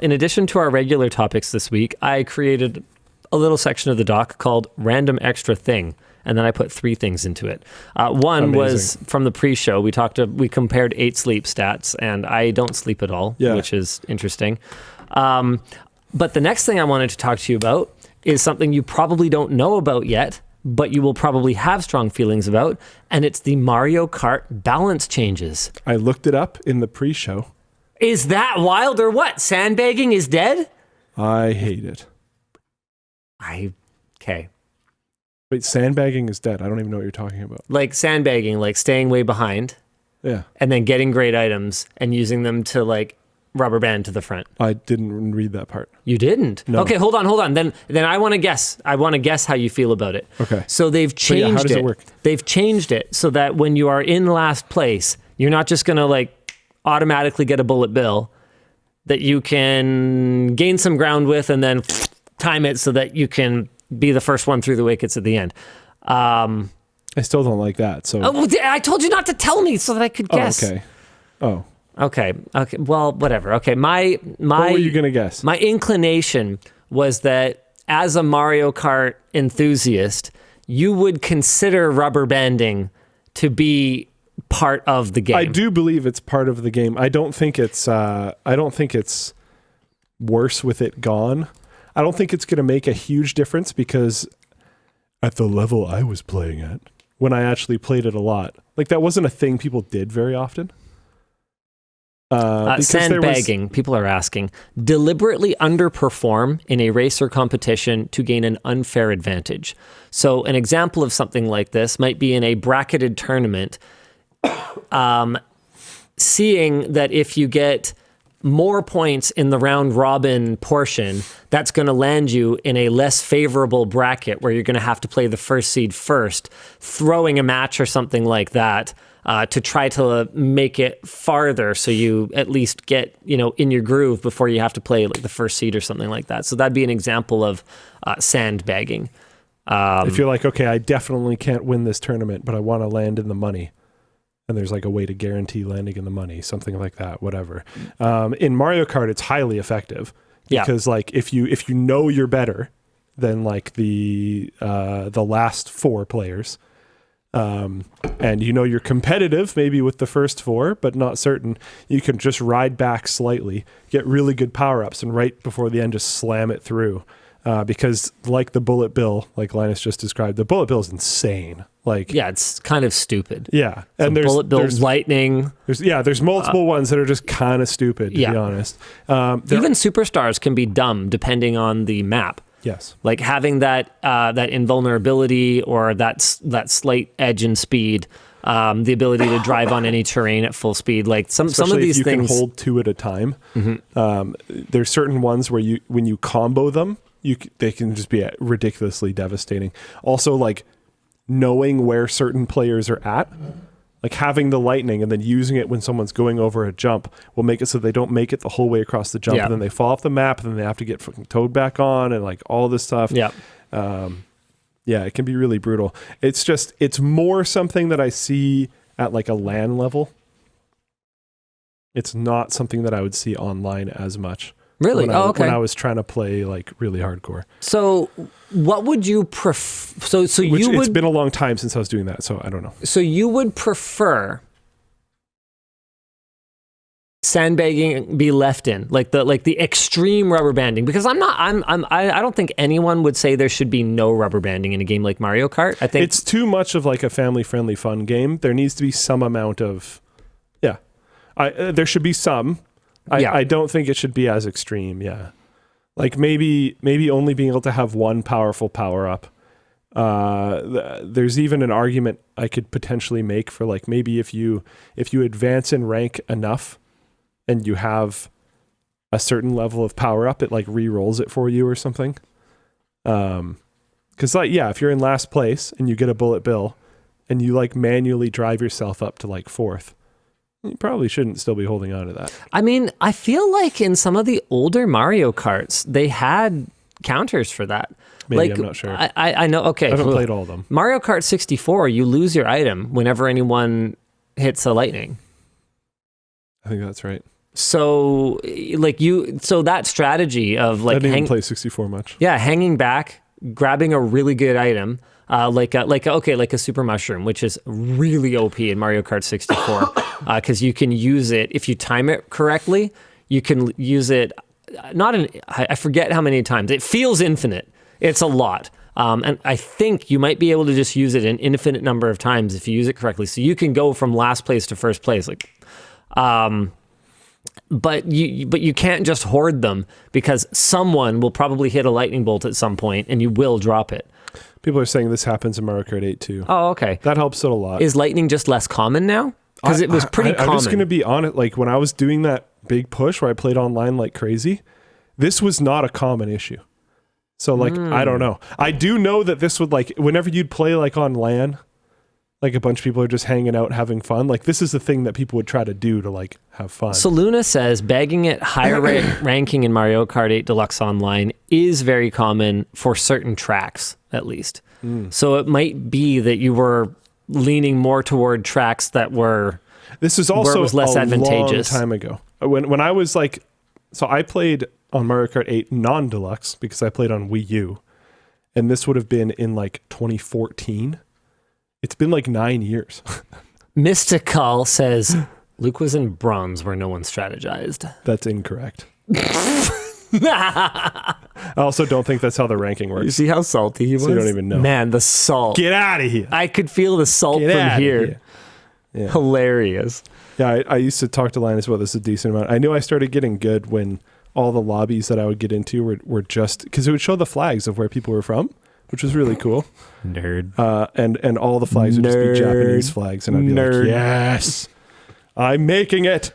in addition to our regular topics this week, I created a little section of the doc called Random Extra Thing. And then I put 3 things into it. One was from the pre-show. We compared 8 sleep stats, and I don't sleep at all, which is interesting. But the next thing I wanted to talk to you about is something you probably don't know about yet, but you will probably have strong feelings about, and it's the Mario Kart balance changes. I looked it up in the pre-show. Is that wild or what? Sandbagging is dead? I hate it. Okay. Wait, sandbagging is dead. I don't even know what you're talking about. Like sandbagging, like staying way behind. Yeah. And then getting great items and using them to like rubber band to the front. I didn't read that part. You didn't? No. Okay, hold on. Then I want to guess. I want to guess how you feel about it. Okay. So they've changed how does it work? They've changed it so that when you are in last place, you're not just going to like automatically get a bullet bill that you can gain some ground with and then time it so that you can be the first one through the wickets at the end. I still don't like that. So I told you not to tell me so that I could guess. Okay. Well, whatever. Okay. My what were you gonna guess? My inclination was that as a Mario Kart enthusiast, you would consider rubber banding to be part of the game. I do believe it's part of the game. I don't think it's worse with it gone. I don't think it's going to make a huge difference because at the level I was playing at, when I actually played it a lot, like that wasn't a thing people did very often. Sandbagging, people are asking, deliberately underperform in a race or competition to gain an unfair advantage. So an example of something like this might be in a bracketed tournament, seeing that if you get more points in the round robin portion, that's going to land you in a less favorable bracket where you're going to have to play the first seed first, throwing a match or something like that to try to make it farther so you at least get, in your groove before you have to play like the first seed or something like that. So that'd be an example of sandbagging. If you're like, okay, I definitely can't win this tournament, but I want to land in the money. And there's like a way to guarantee landing in the money, something like that, whatever. In Mario Kart, it's highly effective because like if you know you're better than like the last 4 players, and you're competitive maybe with the first 4, but not certain, you can just ride back slightly, get really good power-ups, and right before the end just slam it through. Because like the bullet bill, like Linus just described, the bullet bill is insane. Like, it's kind of stupid. Yeah. So and bullet bill, lightning. There's multiple ones that are just kind of stupid, to be honest. Even superstars can be dumb depending on the map. Yes. Like having that invulnerability or that slight edge in speed, the ability to drive on any terrain at full speed. Like some of these if you things can hold 2 at a time. Mm-hmm. There's certain ones where when you combo them, they can just be ridiculously devastating. Also, like knowing where certain players are at, like having the lightning and then using it when someone's going over a jump will make it so they don't make it the whole way across the jump, and then they fall off the map, and then they have to get fucking towed back on, and like all this stuff. It can be really brutal. It's more something that I see at like a LAN level. It's not something that I would see online as much. Really? When I was trying to play like really hardcore. So what would you prefer? It's been a long time since I was doing that, so I don't know. So you would prefer sandbagging be left in, like the extreme rubber banding? Because I don't think anyone would say there should be no rubber banding in a game like Mario Kart. I think it's too much of like a family-friendly fun game. There needs to be some amount of, there should be some. I don't think it should be as extreme. Yeah, like maybe only being able to have one powerful power up. There's even an argument I could potentially make for like maybe if you advance in rank enough, and you have a certain level of power up, it like re-rolls it for you or something. Because if you're in last place and you get a bullet bill, and you like manually drive yourself up to like 4th. You probably shouldn't still be holding on to that. I mean, I feel like in some of the older Mario Karts, they had counters for that. Maybe, I'm not sure. I know, okay. I haven't played all of them. Mario Kart 64, you lose your item whenever anyone hits a lightning. I think that's right. So that strategy of like I didn't even play 64 much. Yeah, hanging back, grabbing a really good item, like a super mushroom, which is really OP in Mario Kart 64, because you can use it if you time it correctly. You can use it I forget how many times. It feels infinite. It's a lot. And I think you might be able to just use it an infinite number of times if you use it correctly. So you can go from last place to first place. But you can't just hoard them, because someone will probably hit a lightning bolt at some point and you will drop it. People are saying this happens in Mario Kart 8 too. Oh, okay. That helps it a lot. Is lightning just less common now? Because it was pretty common. I'm just going to be honest. Like when I was doing that big push where I played online like crazy, this was not a common issue. So like, I don't know. I do know that this would, like, whenever you'd play like on LAN, like a bunch of people are just hanging out having fun. Like this is the thing that people would try to do to like have fun. So Luna says bagging at higher ranking in Mario Kart 8 Deluxe Online is very common for certain tracks, at least. So it might be that you were leaning more toward tracks that were this is also where it was less advantageous. Long time ago. When I was like, so I played on Mario Kart 8 non-deluxe because I played on Wii U, and this would have been in like 2014. It's been like 9 years. Mystical says Luke was in bronze where no one strategized. That's incorrect. I also don't think that's how the ranking works. You see how salty he was? So you don't even know. Man, the salt. Get out of here. I could feel the salt from here. Yeah. Hilarious. Yeah, I used to talk to Linus about this a decent amount. I knew I started getting good when all the lobbies that I would get into were just, because it would show the flags of where people were from, which was really cool. Nerd. And all the flags would just be Japanese flags. And I'd be like, yes, I'm making it.